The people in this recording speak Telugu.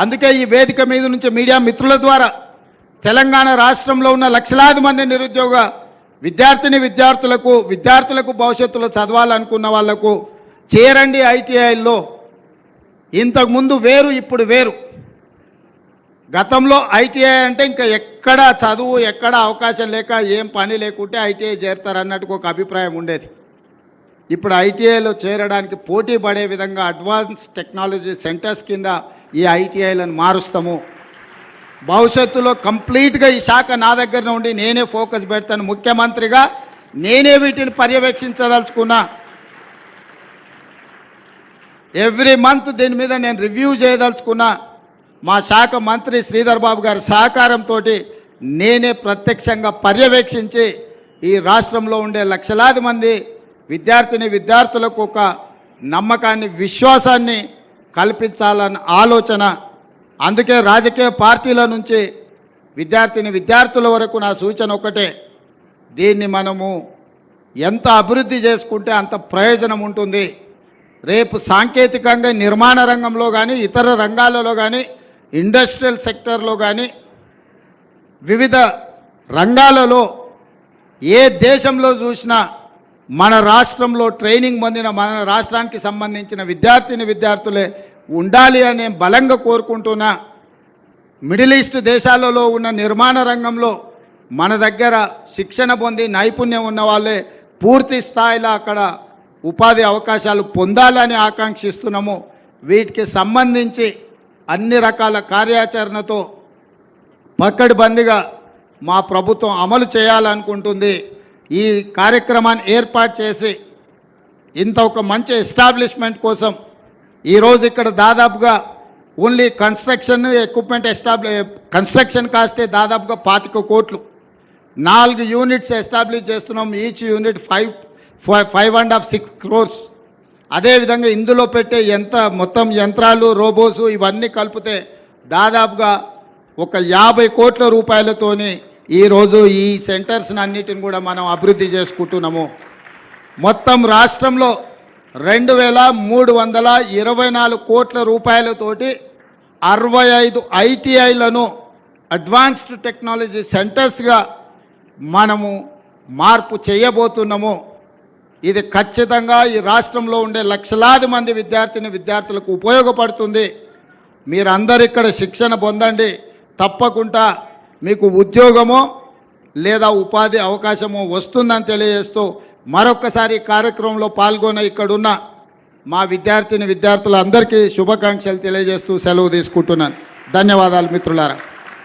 అందుకే ఈ వేదిక మీద నుంచి మీడియా మిత్రుల ద్వారా తెలంగాణ రాష్ట్రంలో ఉన్న లక్షలాది మంది నిరుద్యోగ విద్యార్థులకు భవిష్యత్తులో చదవాలనుకున్న వాళ్లకు చేరండి ఐటీఐల్లో. ఇంతకుముందు వేరు, ఇప్పుడు వేరు. గతంలో ఐటీఐ అంటే ఇంకా ఎక్కడ చదువు, ఎక్కడ అవకాశం లేక ఏం పని లేకుంటే ఐటీఐ చేరతారన్నట్టుకు ఒక అభిప్రాయం ఉండేది. ఇప్పుడు ఐటీఐలో చేరడానికి పోటీ పడే విధంగా అడ్వాన్స్ టెక్నాలజీ సెంటర్స్ కింద ఈ ఐటీఐలను మారుస్తాము. భవిష్యత్తులో కంప్లీట్గా ఈ శాఖ నా దగ్గర ఉండి నేనే ఫోకస్ పెడతాను. ముఖ్యమంత్రిగా నేనే వీటిని పర్యవేక్షించదలుచుకున్నా. ఎవ్రీ మంత్ దీని మీద నేను రివ్యూ చేయదలుచుకున్నా. మా శాఖ మంత్రి శ్రీధర్ బాబు గారి సహకారంతో నేనే ప్రత్యక్షంగా పర్యవేక్షించి ఈ రాష్ట్రంలో ఉండే లక్షలాది మంది విద్యార్థులకు ఒక నమ్మకాన్ని, విశ్వాసాన్ని కల్పించాలన్న ఆలోచన. అందుకే రాజకీయ పార్టీల నుంచి విద్యార్థుల వరకు నా సూచన ఒకటే, దీన్ని మనము ఎంత అభివృద్ధి చేసుకుంటే అంత ప్రయోజనం ఉంటుంది. రేపు సాంకేతికంగా నిర్మాణ రంగంలో కానీ, ఇతర రంగాలలో కానీ, ఇండస్ట్రియల్ సెక్టర్లో కానీ, వివిధ రంగాలలో ఏ దేశంలో చూసినా మన రాష్ట్రంలో ట్రైనింగ్ పొందిన, మన రాష్ట్రానికి సంబంధించిన విద్యార్థులే ఉండాలి అని బలంగా కోరుకుంటున్నా. మిడిల్ ఈస్ట్ దేశాలలో ఉన్న నిర్మాణ రంగంలో మన దగ్గర శిక్షణ పొంది నైపుణ్యం ఉన్న వాళ్ళే పూర్తి స్థాయిలో అక్కడ ఉపాధి అవకాశాలు పొందాలని ఆకాంక్షిస్తున్నాము. వీటికి సంబంధించి అన్ని రకాల కార్యాచరణతో పకడ్బందీగా మా ప్రభుత్వం అమలు చేయాలనుకుంటుంది. ఈ కార్యక్రమాన్ని ఏర్పాటు చేసి ఇంత ఒక మంచి ఎస్టాబ్లిష్మెంట్ కోసం ఈరోజు ఇక్కడ దాదాపుగా ఓన్లీ కన్స్ట్రక్షన్ ఎక్విప్మెంట్ కన్స్ట్రక్షన్ కాస్టే దాదాపుగా 25 కోట్లు. 4 యూనిట్స్ ఎస్టాబ్లిష్ చేస్తున్నాం. Each unit 5.5-6 crores. అదేవిధంగా ఇందులో పెట్టే మొత్తం యంత్రాలు, రోబోసు ఇవన్నీ కలిపితే దాదాపుగా ఒక 50 కోట్ల రూపాయలతోని ఈరోజు ఈ సెంటర్స్ అన్నిటిని కూడా మనం అభివృద్ధి చేసుకుంటున్నాము. మొత్తం రాష్ట్రంలో 2,324 కోట్ల రూపాయలతోటి 65 ఐటీఐలను అడ్వాన్స్డ్ టెక్నాలజీ సెంటర్స్గా మనము మార్పు చేయబోతున్నాము. ఇది ఖచ్చితంగా ఈ రాష్ట్రంలో ఉండే లక్షలాది మంది విద్యార్థులకు ఉపయోగపడుతుంది. మీరందరూ ఇక్కడ శిక్షణ పొందండి. తప్పకుండా మీకు ఉద్యోగమో లేదా ఉపాధి అవకాశమో వస్తుందని తెలియజేస్తూ మరొక్కసారి కార్యక్రమంలో పాల్గొన్న ఇక్కడున్న మా విద్యార్థులందరికీ శుభాకాంక్షలు తెలియజేస్తూ సెలవు తీసుకుంటున్నాను. ధన్యవాదాలు మిత్రులారా.